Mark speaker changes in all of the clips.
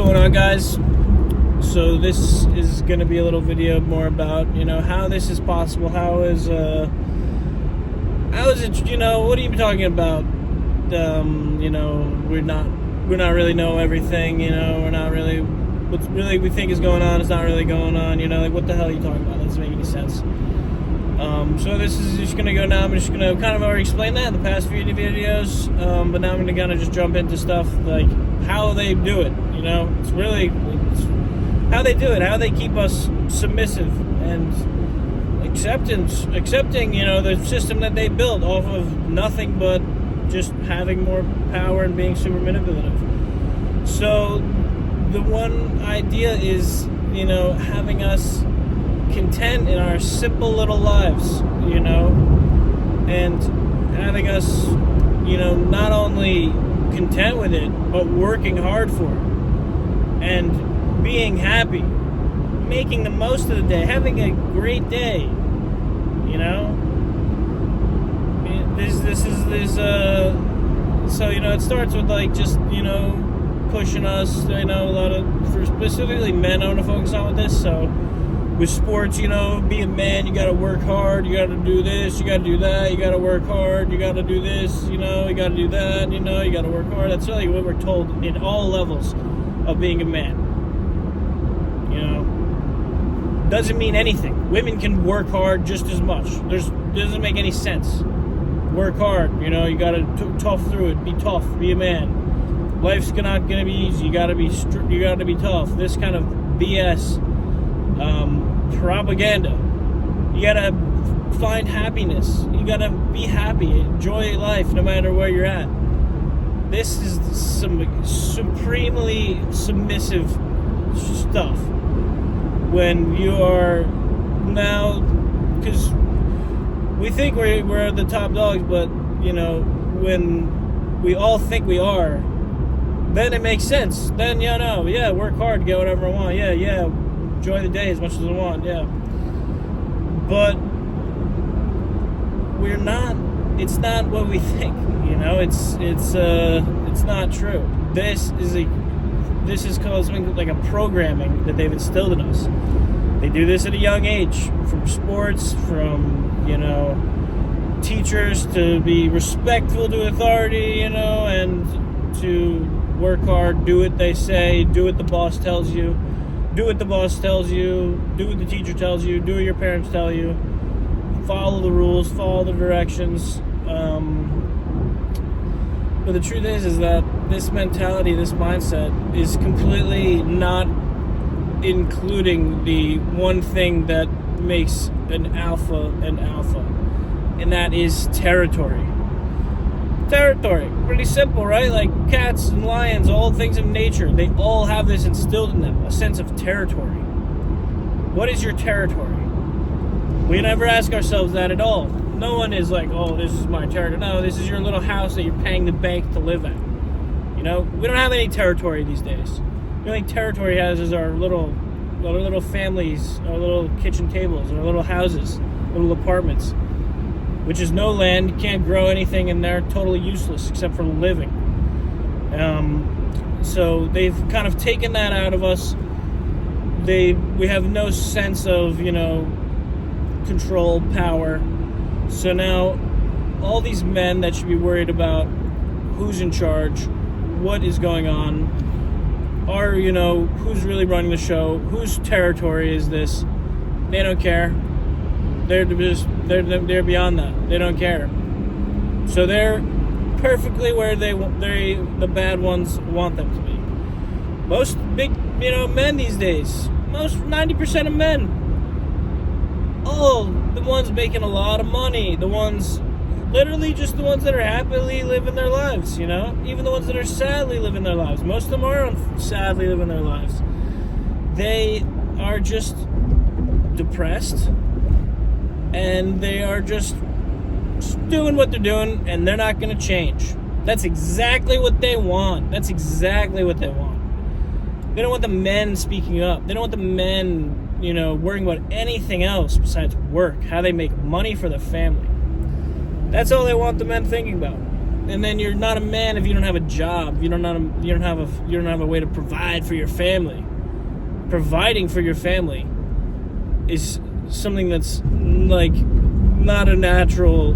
Speaker 1: going on, guys? So this is going to be a little video more about, how this is possible. How is it, what are you talking about? We're not really know everything, we're not really, what really we think is going on is not really going on, what the hell are you talking about? That doesn't make any sense. So this is just going to go now. I'm just going to kind of already explain that in the past few videos, but now I'm going to kind of just jump into stuff like how they do it, It's how they do it, how they keep us submissive and accepting, the system that they built off of nothing but just having more power and being super manipulative. So the one idea is, having us content in our simple little lives, and having us, not only content with it, but working hard for it, and being happy, making the most of the day, having a great day, So, it starts with, pushing us, a lot of, for specifically men, I want to focus on with this, so with sports, be a man, you gotta work hard, you gotta do this, you gotta do that, you gotta work hard, you gotta do this, you gotta do that, you gotta work hard. That's really what we're told in all levels of being a man. Doesn't mean anything. Women can work hard just as much. Doesn't make any sense. Work hard, you gotta tough through it, be tough, be a man. Life's not gonna be easy, you gotta be tough. This kind of BS propaganda. You gotta find happiness. You gotta be happy. Enjoy life no matter where you're at. This is some supremely submissive stuff. When you are now, because we think we're the top dogs, but when we all think we are, then it makes sense. Then work hard, get whatever I want. Enjoy the day as much as I want, But we're not. It's not what we think, It's not true. This is called something like a programming that they've instilled in us. They do this at a young age, from sports, from teachers, to be respectful to authority, and to work hard, do what they say, do what the boss tells you. Do what the boss tells you, do what the teacher tells you, do what your parents tell you, follow the rules, follow the directions. But the truth is that this mentality, this mindset, is completely not including the one thing that makes an alpha, and that is territory. Territory. Pretty simple, right? Like cats and lions, all things of nature, they all have this instilled in them, a sense of territory. What is your territory? We never ask ourselves that at all. No one is like, oh, this is my territory. No, this is your little house that you're paying the bank to live at. We don't have any territory these days. The only territory has is our little families, our little kitchen tables, our little houses, little apartments, which is no land. You can't grow anything in there, totally useless except for living. So they've kind of taken that out of us. We have no sense of, control, power. So now all these men that should be worried about who's in charge, what is going on, are, who's really running the show, whose territory is this, they don't care. They're beyond that. They don't care. So they're perfectly where the bad ones want them to be. Most big, men these days, 90% of men, the ones making a lot of money, the ones, literally just the ones that are happily living their lives, even the ones that are sadly living their lives. Most of them are sadly living their lives. They are just depressed. And they are just doing what they're doing, and they're not going to change. That's exactly what they want. They don't want the men speaking up. They don't want the men, worrying about anything else besides work, how they make money for the family. That's all they want the men thinking about. And then you're not a man if you don't have a job. You don't have a way to provide for your family. Providing for your family is something that's like not a natural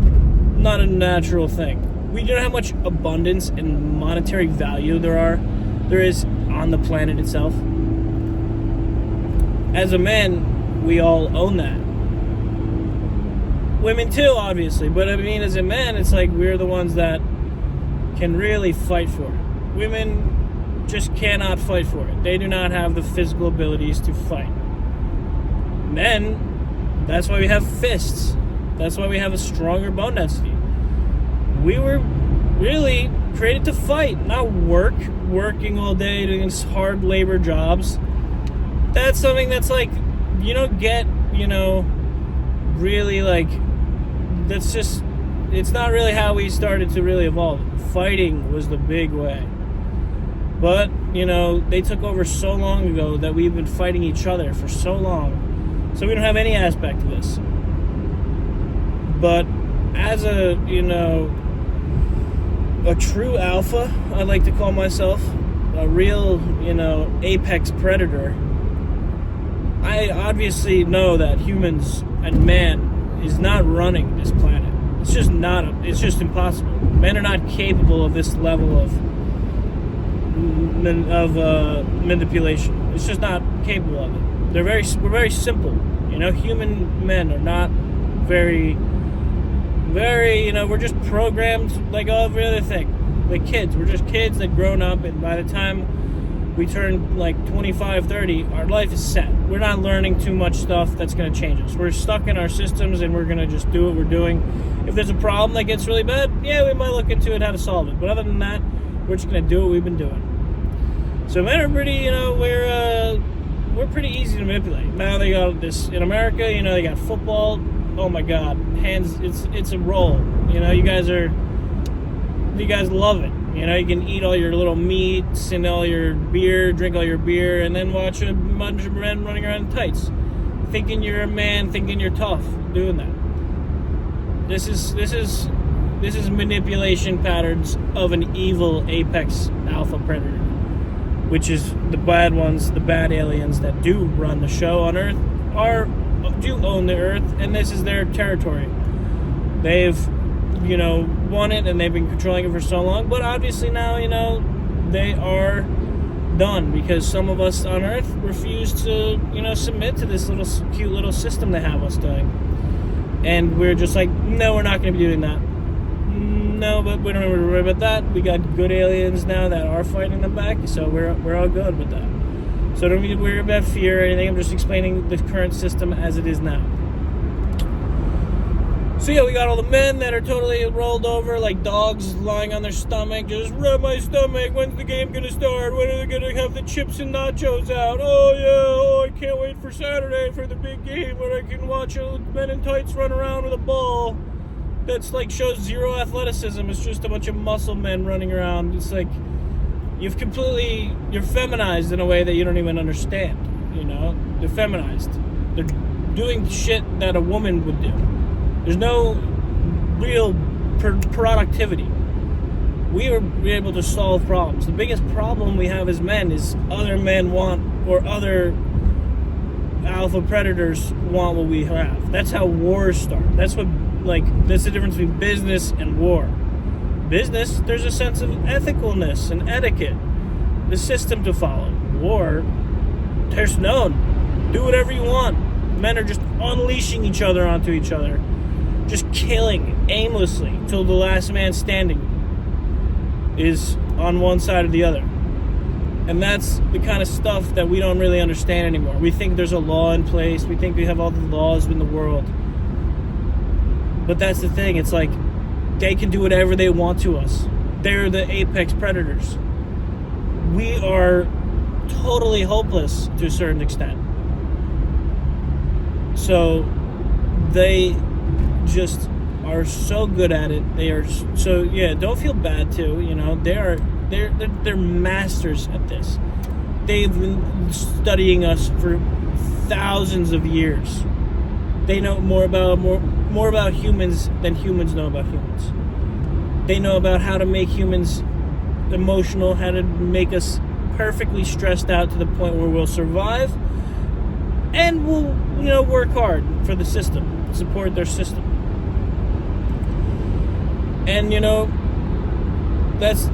Speaker 1: thing. We don't know how much abundance and monetary value there is on the planet itself. As a man, we all own that. Women too, obviously, but I mean, as a man, it's like we're the ones that can really fight for it. Women just cannot fight for it. They do not have the physical abilities to fight. Men, that's why we have fists. That's why we have a stronger bone density. We were really created to fight, not working all day, doing hard labor jobs. That's something that's like, you don't get, really like, that's just, it's not really how we started to really evolve. Fighting was the big way. But, they took over so long ago that we've been fighting each other for so long. So we don't have any aspect of this. But as a true alpha, I like to call myself, a real, apex predator, I obviously know that humans and man is not running this planet. It's just impossible. Men are not capable of this level of manipulation. It's just not capable of it. We're very simple. Human men are not very, we're just programmed like every other thing. Like kids. We're just kids that grown up, and by the time we turn like 25, 30, our life is set. We're not learning too much stuff that's going to change us. We're stuck in our systems, and we're going to just do what we're doing. If there's a problem that gets really bad, yeah, we might look into it, how to solve it. But other than that, we're just going to do what we've been doing. So men are pretty, we're pretty easy to manipulate. Now they got this, in America, they got football. Oh my God, it's a roll. You guys love it. You can eat all your little meats and all your beer, drink all your beer, and then watch a bunch of men running around in tights, thinking you're a man, thinking you're tough, doing that. This is manipulation patterns of an evil apex alpha predator, which is the bad ones, the bad aliens that do run the show on Earth, do own the Earth, and this is their territory. They've won it, and they've been controlling it for so long, but obviously now, they are done, because some of us on Earth refuse to, submit to this cute little system they have us doing. And we're just like, no, we're not going to be doing that. No, but we don't have to worry about that. We got good aliens now that are fighting them back, so we're all good with that. So don't need to worry about fear or anything. I'm just explaining the current system as it is now. So yeah, we got all the men that are totally rolled over like dogs lying on their stomach. Just rub my stomach. When's the game gonna start? When are they gonna have the chips and nachos out? I can't wait for Saturday for the big game where I can watch men in tights run around with a ball. That's like shows zero athleticism. It's just a bunch of muscle men running around. It's like you're feminized in a way that you don't even understand. They're feminized. They're doing shit that a woman would do. There's no real productivity. We are able to solve problems. The biggest problem we have as men is other men want, or other alpha predators want what we have. That's how wars start. That's the difference between business and war. Business, there's a sense of ethicalness and etiquette, the system to follow. War, there's none. Do whatever you want. Men are just unleashing each other onto each other. Just killing aimlessly till the last man standing is on one side or the other. And that's the kind of stuff that we don't really understand anymore. We think there's a law in place. We think we have all the laws in the world. But that's the thing. It's like they can do whatever they want to us. They're the apex predators. We are totally hopeless to a certain extent. So they just are so good at it. They are so, don't feel bad too. They're masters at this. They've been studying us for thousands of years. They know more about humans than humans know about humans. They know about how to make humans emotional, how to make us perfectly stressed out to the point where we'll survive, and we'll, work hard for the system, support their system. And it's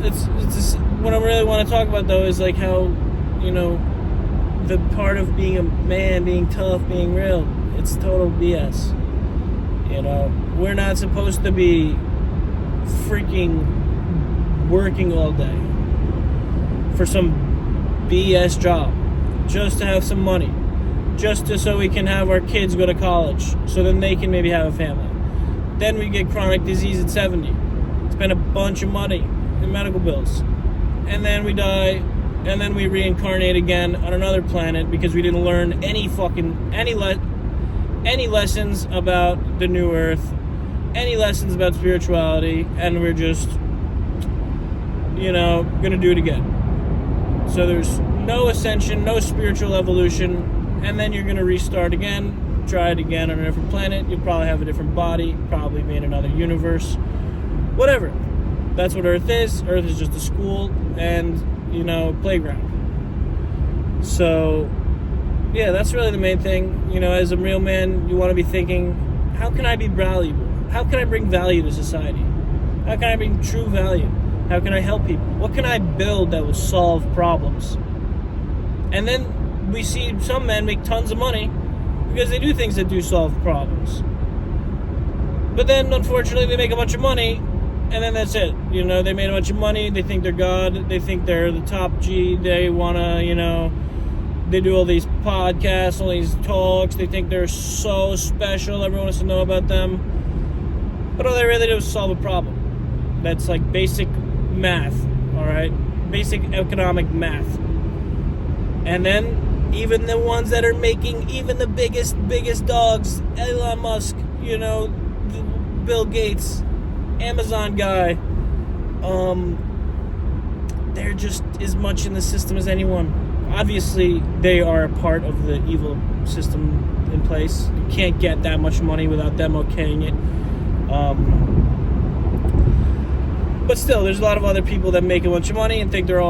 Speaker 1: what I really want to talk about, though, is like how the part of being a man, being tough, being real, it's total BS. We're not supposed to be freaking working all day for some BS job just to have some money, so we can have our kids go to college, so then they can maybe have a family. Then we get chronic disease at 70, spend a bunch of money in medical bills, and then we die, and then we reincarnate again on another planet because we didn't learn any lessons about the new earth, any lessons about spirituality, and we're just gonna do it again. So there's no ascension, no spiritual evolution, and then you're gonna restart again, try it again on a different planet. You'll probably have a different body, probably be in another universe, whatever. That's what Earth is. Earth is just a school and playground. So yeah, that's really the main thing. As a real man, you want to be thinking, how can I be valuable? How can I bring value to society? How can I bring true value? How can I help people? What can I build that will solve problems? And then we see some men make tons of money because they do things that do solve problems. But then, unfortunately, they make a bunch of money, and then that's it. They made a bunch of money, they think they're God, they think they're the top G, they want to, they do all these podcasts, all these talks, they think they're so special, everyone wants to know about them. But all they really do is solve a problem. That's like basic math, alright? Basic economic math. And then, even the ones that are making even the biggest dogs, Elon Musk, Bill Gates, Amazon guy, they're just as much in the system as anyone. Obviously, they are a part of the evil system in place. You can't get that much money without them okaying it. But still, there's a lot of other people that make a bunch of money and think they're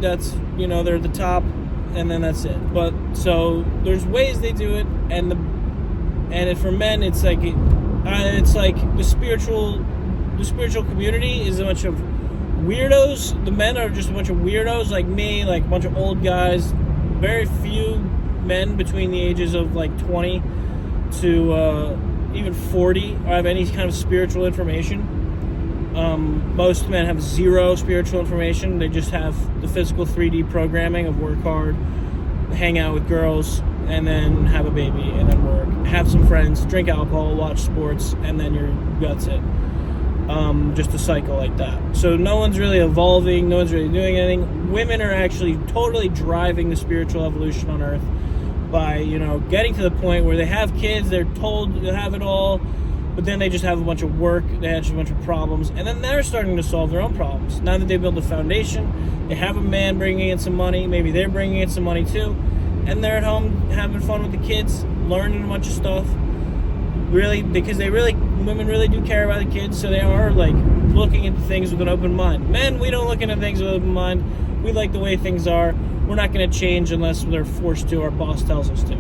Speaker 1: that's, they're the top, and then that's it. But, so, there's ways they do it, and for men, it's like the spiritual community is a bunch of weirdos. The men are just a bunch of weirdos like me, like a bunch of old guys. Very few men between the ages of like 20 to even 40 have any kind of spiritual information. Most men have zero spiritual information. They just have the physical 3D programming of work hard, hang out with girls, and then have a baby, and then work, have some friends, drink alcohol, watch sports, and then that's it. Just a cycle like that. So no one's really evolving, no one's really doing anything. Women are actually totally driving the spiritual evolution on Earth by, getting to the point where they have kids, they're told to have it all, but then they just have a bunch of work, they have a bunch of problems, and then they're starting to solve their own problems. Now that they build a foundation, they have a man bringing in some money, maybe they're bringing in some money too, and they're at home having fun with the kids, learning a bunch of stuff. Really, because women really do care about the kids, so they are like looking into things with an open mind. Men, we don't look into things with an open mind. We like the way things are. We're not going to change unless they're forced to. Our boss tells us to.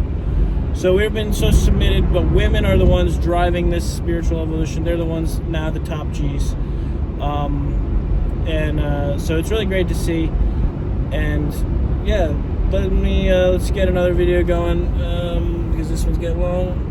Speaker 1: So we've been so submitted, but women are the ones driving this spiritual evolution. They're the ones now the top G's. So it's really great to see. And yeah, let's get another video going because this one's getting long.